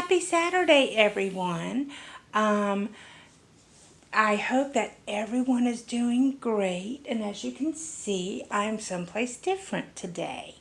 Happy Saturday, everyone. Um, I hope that everyone is doing great. And as you can see, I'm someplace different today.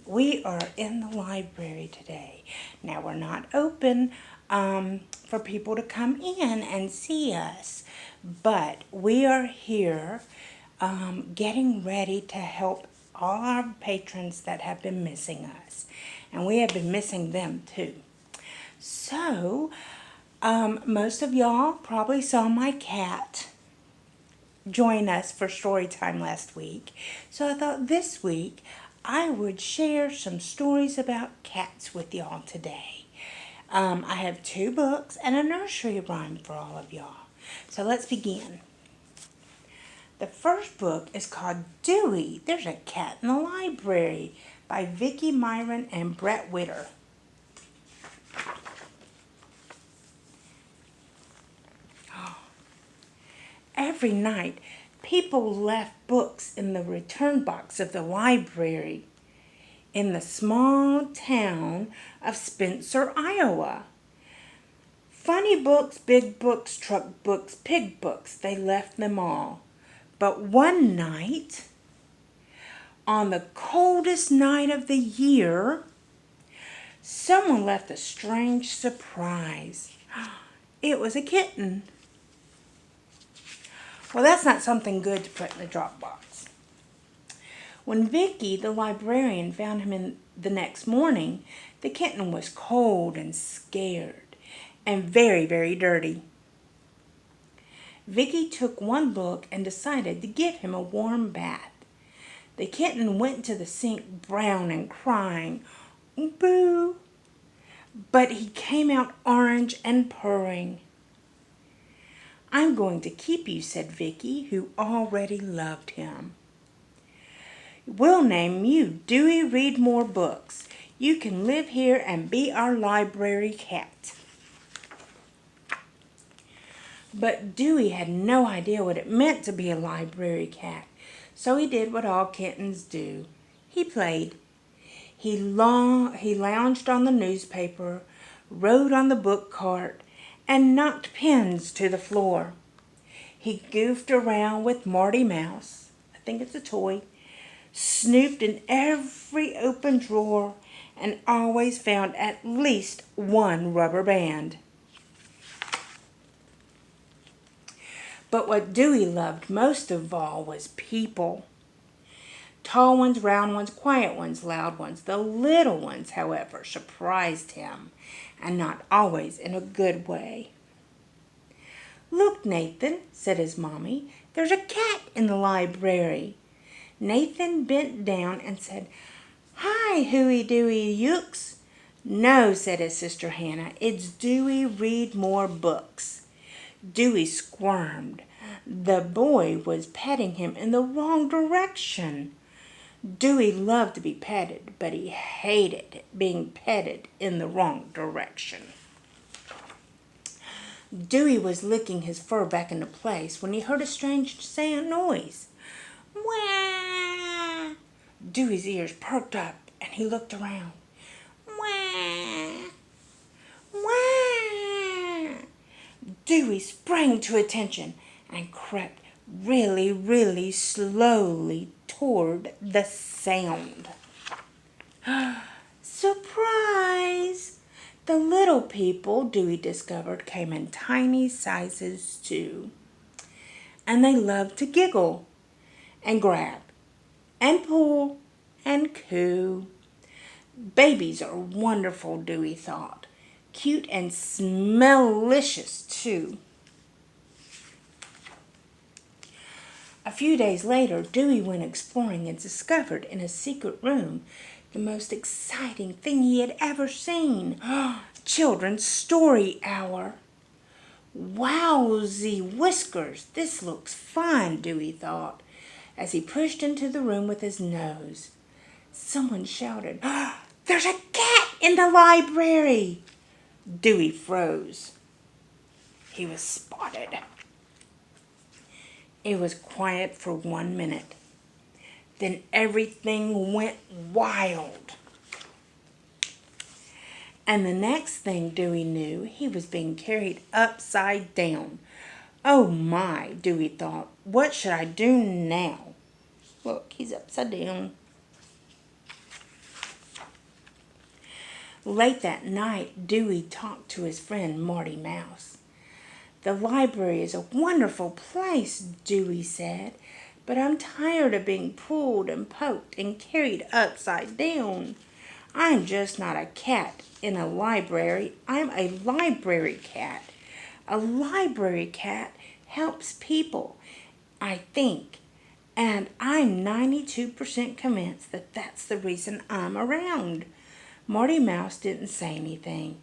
We are in the library today. Now, we're not open for people to come in and see us, but we are here getting ready to help all our patrons that have been missing us. And we have been missing them too. So, most of y'all probably saw my cat join us for story time last week. So I thought this week I would share some stories about cats with y'all today. I have 2 books and a nursery rhyme for all of y'all. So let's begin. The first book is called Dewey, There's a Cat in the Library by Vicki Myron and Brett Witter. Every night, people left books in the return box of the library in the small town of Spencer, Iowa. Funny books, big books, truck books, pig books, they left them all. But one night, on the coldest night of the year, someone left a strange surprise. It was a kitten. Well, that's not something good to put in the drop box. When Vicky, the librarian, found him the next morning, the kitten was cold and scared and very, very dirty. Vicky took one book and decided to give him a warm bath. The kitten went to the sink brown and crying, "Boo!" But he came out orange and purring. "I'm going to keep you," said Vicky, who already loved him. "We'll name you Dewey Read More Books. You can live here and be our library cat." But Dewey had no idea what it meant to be a library cat, so he did what all kittens do. He played. He lounged on the newspaper, rode on the book cart, and knocked pins to the floor. He goofed around with Marty Mouse, I think it's a toy, snooped in every open drawer, and always found at least one rubber band. But what Dewey loved most of all was people. Tall ones, round ones, quiet ones, loud ones. The little ones, however, surprised him, and not always in a good way. "Look, Nathan," said his mommy, "there's a cat in the library." Nathan bent down and said, "Hi, Huey, Dewey, Yooks." "No," said his sister Hannah, "it's Dewey Read More Books." Dewey squirmed. The boy was petting him in the wrong direction. Dewey loved to be petted, but he hated being petted in the wrong direction. Dewey was licking his fur back into place when he heard a strange noise. Wah! Dewey's ears perked up and he looked around. Wah! Wah! Dewey sprang to attention and crept really, really slowly toward the sound. Surprise! The little people, Dewey discovered, came in tiny sizes too. And they loved to giggle and grab and pull and coo. Babies are wonderful, Dewey thought. Cute and smellicious too. A few days later, Dewey went exploring and discovered in a secret room the most exciting thing he had ever seen. Children's Story Hour. "Wowsy whiskers, this looks fun," Dewey thought, as he pushed into the room with his nose. Someone shouted, "There's a cat in the library!" Dewey froze. He was spotted. It was quiet for 1 minute. Then everything went wild. And the next thing Dewey knew, he was being carried upside down. Oh my, Dewey thought, what should I do now? Look, he's upside down. Late that night, Dewey talked to his friend Marty Mouse. The library is a wonderful place, Dewey said, but I'm tired of being pulled and poked and carried upside down. I'm just not a cat in a library. I'm a library cat. A library cat helps people, I think, and I'm 92% convinced that that's the reason I'm around. Marty Mouse didn't say anything.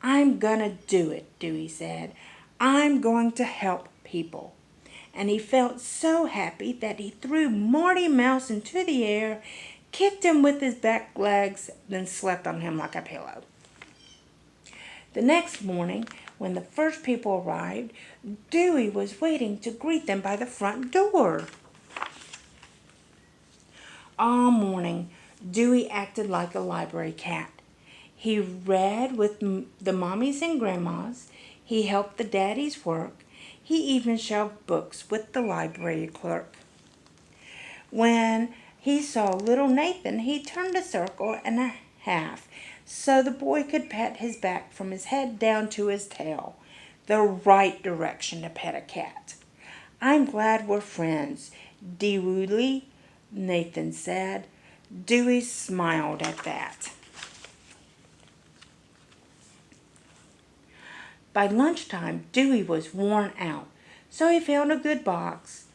I'm gonna do it, Dewey said. I'm going to help people. And he felt so happy that he threw Marty Mouse into the air, kicked him with his back legs, then slept on him like a pillow. The next morning, when the first people arrived, Dewey was waiting to greet them by the front door. All morning, Dewey acted like a library cat. He read with the mommies and grandmas. He helped the daddies work. He even shelved books with the library clerk. When he saw little Nathan, he turned a circle and a half so the boy could pat his back from his head down to his tail, the right direction to pet a cat. I'm glad we're friends, Dewey, Nathan said. Dewey smiled at that. By lunchtime, Dewey was worn out, so he found a good box.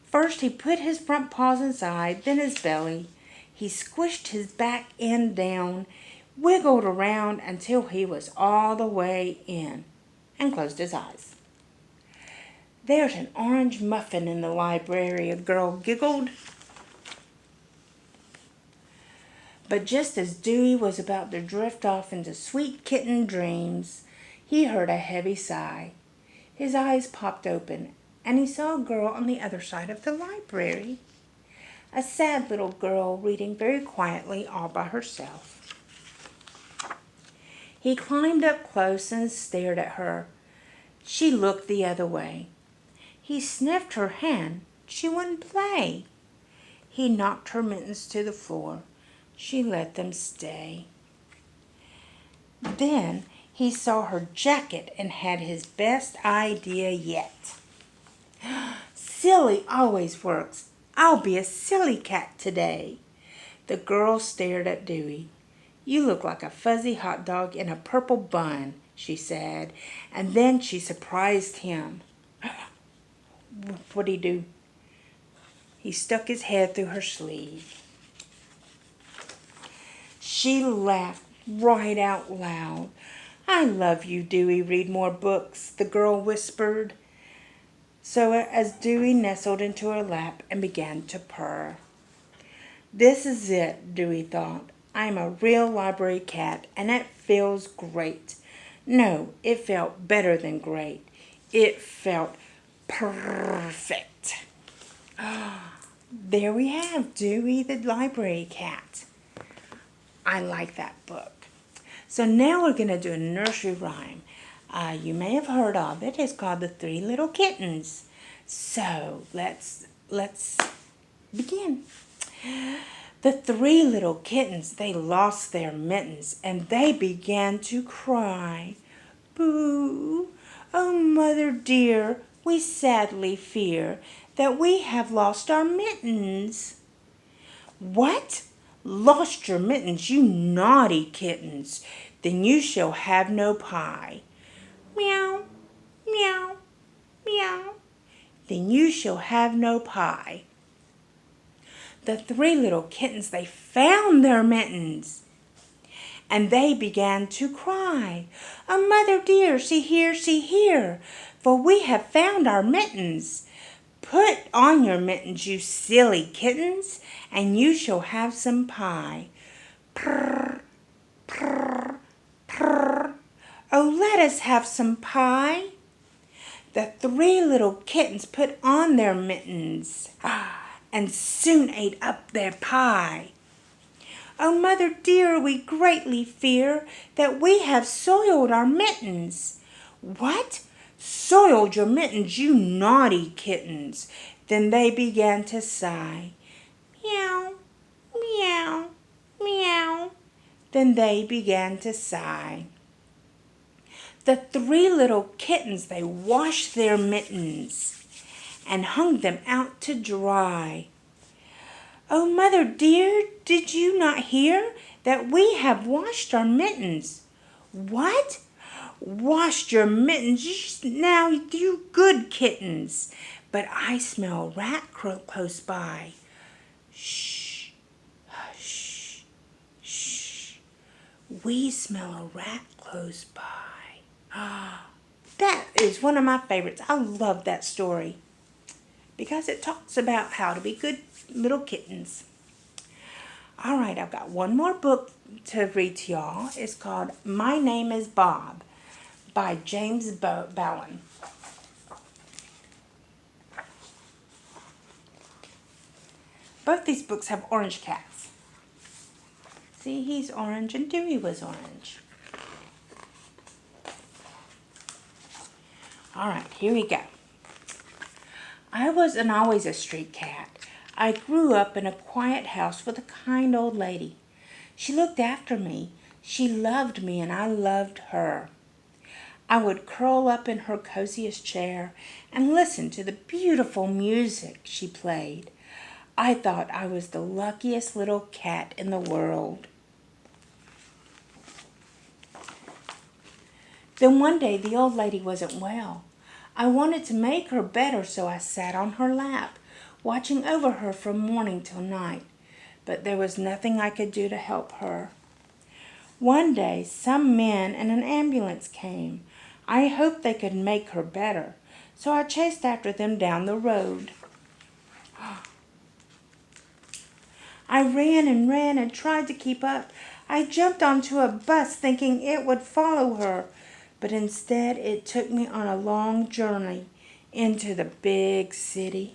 First, he put his front paws inside, then his belly. He squished his back end down, wiggled around until he was all the way in, and closed his eyes. There's an orange muffin in the library, a girl giggled. But just as Dewey was about to drift off into sweet kitten dreams, he heard a heavy sigh. His eyes popped open, and he saw a girl on the other side of the library. A sad little girl reading very quietly all by herself. He climbed up close and stared at her. She looked the other way. He sniffed her hand. She wouldn't play. He knocked her mittens to the floor. She let them stay. Then he saw her jacket and had his best idea yet. Silly always works. I'll be a silly cat today. The girl stared at Dewey. You look like a fuzzy hot dog in a purple bun, she said, and then she surprised him. What'd he do? He stuck his head through her sleeve. She laughed right out loud. I love you, Dewey. Read more books, the girl whispered. So as Dewey nestled into her lap and began to purr. This is it, Dewey thought. I'm a real library cat, and it feels great. No, it felt better than great. It felt perfect. There we have Dewey the library cat. I like that book. So now we're going to do a nursery rhyme. You may have heard of it. It's called The Three Little Kittens. So let's begin. The three little kittens, they lost their mittens, and they began to cry. Boo! Oh, mother dear, we sadly fear that we have lost our mittens. What? Lost your mittens, you naughty kittens. Then you shall have no pie. Meow, meow, meow. Then you shall have no pie. The three little kittens, they found their mittens, and they began to cry. Oh, mother dear, see here, for we have found our mittens. Put on your mittens, you silly kittens, and you shall have some pie. Purr, purr, purr. Oh, let us have some pie. The three little kittens put on their mittens and soon ate up their pie. Oh, mother dear, we greatly fear that we have soiled our mittens. What? Soiled your mittens, you naughty kittens. Then they began to sigh. Meow, meow, meow. Then they began to sigh. The three little kittens, they washed their mittens and hung them out to dry. Oh, mother dear, did you not hear that we have washed our mittens? What? Washed your mittens? Now, you good kittens. But I smell a rat close by. Shh, hush, shh. We smell a rat close by. That is one of my favorites. I love that story because it talks about how to be good little kittens. All right, I've got one more book to read to y'all. It's called My Name is Bob by James Bowen. Both these books have orange cats. See, he's orange and Dewey was orange. All right, here we go. I wasn't always a street cat. I grew up in a quiet house with a kind old lady. She looked after me. She loved me and I loved her. I would curl up in her coziest chair and listen to the beautiful music she played. I thought I was the luckiest little cat in the world. Then one day the old lady wasn't well. I wanted to make her better, so I sat on her lap, watching over her from morning till night. But there was nothing I could do to help her. One day some men and an ambulance came. I hoped they could make her better, so I chased after them down the road. I ran and tried to keep up. I jumped onto a bus thinking it would follow her, but instead it took me on a long journey into the big city.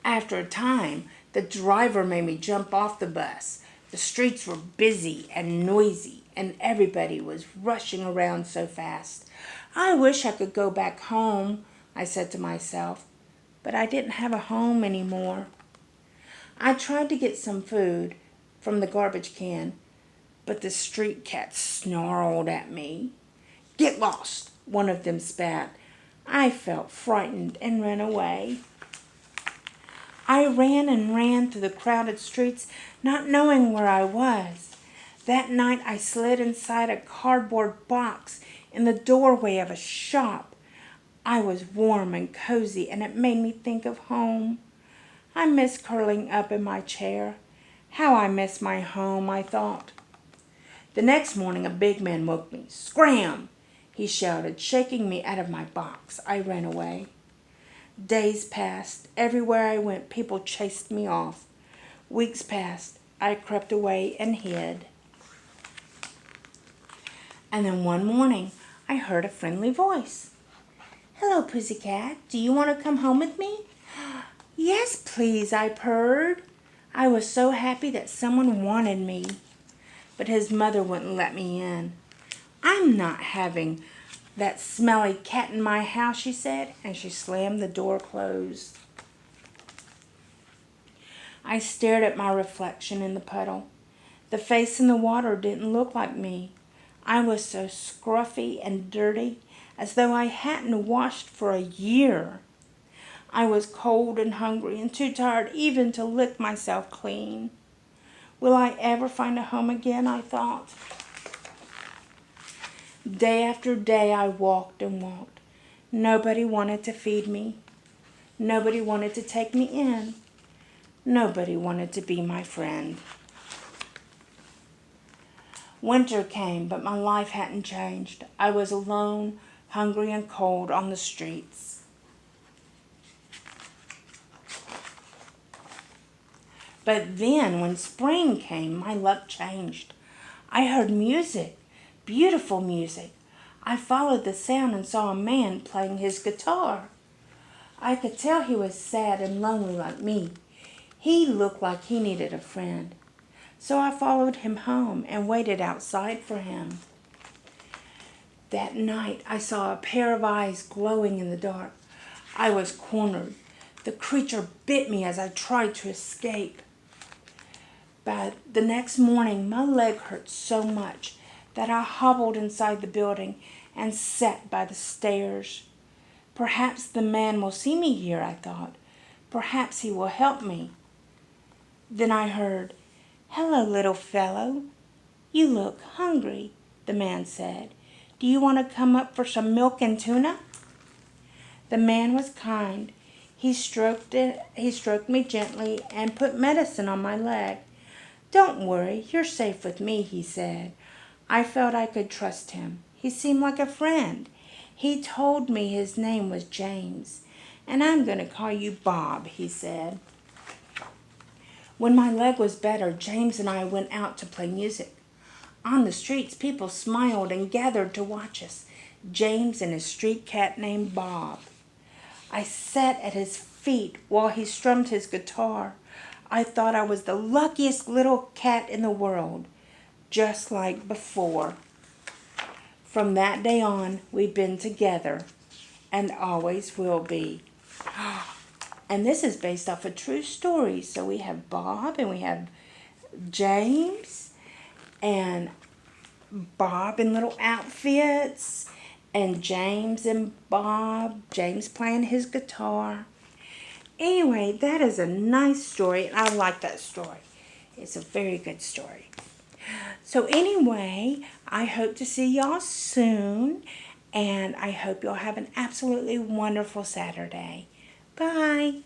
After a time, the driver made me jump off the bus. The streets were busy and noisy, and everybody was rushing around so fast. I wish I could go back home, I said to myself, but I didn't have a home anymore. I tried to get some food from the garbage can, but the street cats snarled at me. Get lost, one of them spat. I felt frightened and ran away. I ran and ran through the crowded streets, not knowing where I was. That night I slid inside a cardboard box in the doorway of a shop. I was warm and cozy, and it made me think of home. I miss curling up in my chair. How I miss my home, I thought. The next morning a big man woke me. Scram! He shouted, shaking me out of my box. I ran away. Days passed. Everywhere I went, people chased me off. Weeks passed. I crept away and hid. And then one morning, I heard a friendly voice. Hello, Pussycat. Do you want to come home with me? Yes, please, I purred. I was so happy that someone wanted me. But his mother wouldn't let me in. I'm not having that smelly cat in my house, she said, and she slammed the door closed. I stared at my reflection in the puddle. The face in the water didn't look like me. I was so scruffy and dirty, as though I hadn't washed for a year. I was cold and hungry and too tired even to lick myself clean. Will I ever find a home again, I thought. Day after day I walked and walked. Nobody wanted to feed me. Nobody wanted to take me in. Nobody wanted to be my friend. Winter came, but my life hadn't changed. I was alone, hungry and cold on the streets. But then, when spring came, my luck changed. I heard music, beautiful music. I followed the sound and saw a man playing his guitar. I could tell he was sad and lonely like me. He looked like he needed a friend. So I followed him home and waited outside for him. That night I saw a pair of eyes glowing in the dark. I was cornered. The creature bit me as I tried to escape. But the next morning my leg hurt so much that I hobbled inside the building and sat by the stairs. Perhaps the man will see me here, I thought. Perhaps he will help me. Then I heard, "Hello, little fellow. You look hungry," the man said. "Do you want to come up for some milk and tuna?" The man was kind. He stroked me gently and put medicine on my leg. "Don't worry, you're safe with me," he said. I felt I could trust him. He seemed like a friend. He told me his name was James. "And I'm going to call you Bob," he said. When my leg was better, James and I went out to play music. On the streets, people smiled and gathered to watch us. James and his street cat named Bob. I sat at his feet while he strummed his guitar. I thought I was the luckiest little cat in the world, just like before. From that day on, we've been together and always will be. And this is based off a true story. So we have Bob and we have James and Bob in little outfits and James and Bob, James playing his guitar. Anyway, that is a nice story, and I like that story. It's a very good story. So anyway, I hope to see y'all soon, and I hope y'all have an absolutely wonderful Saturday. Bye.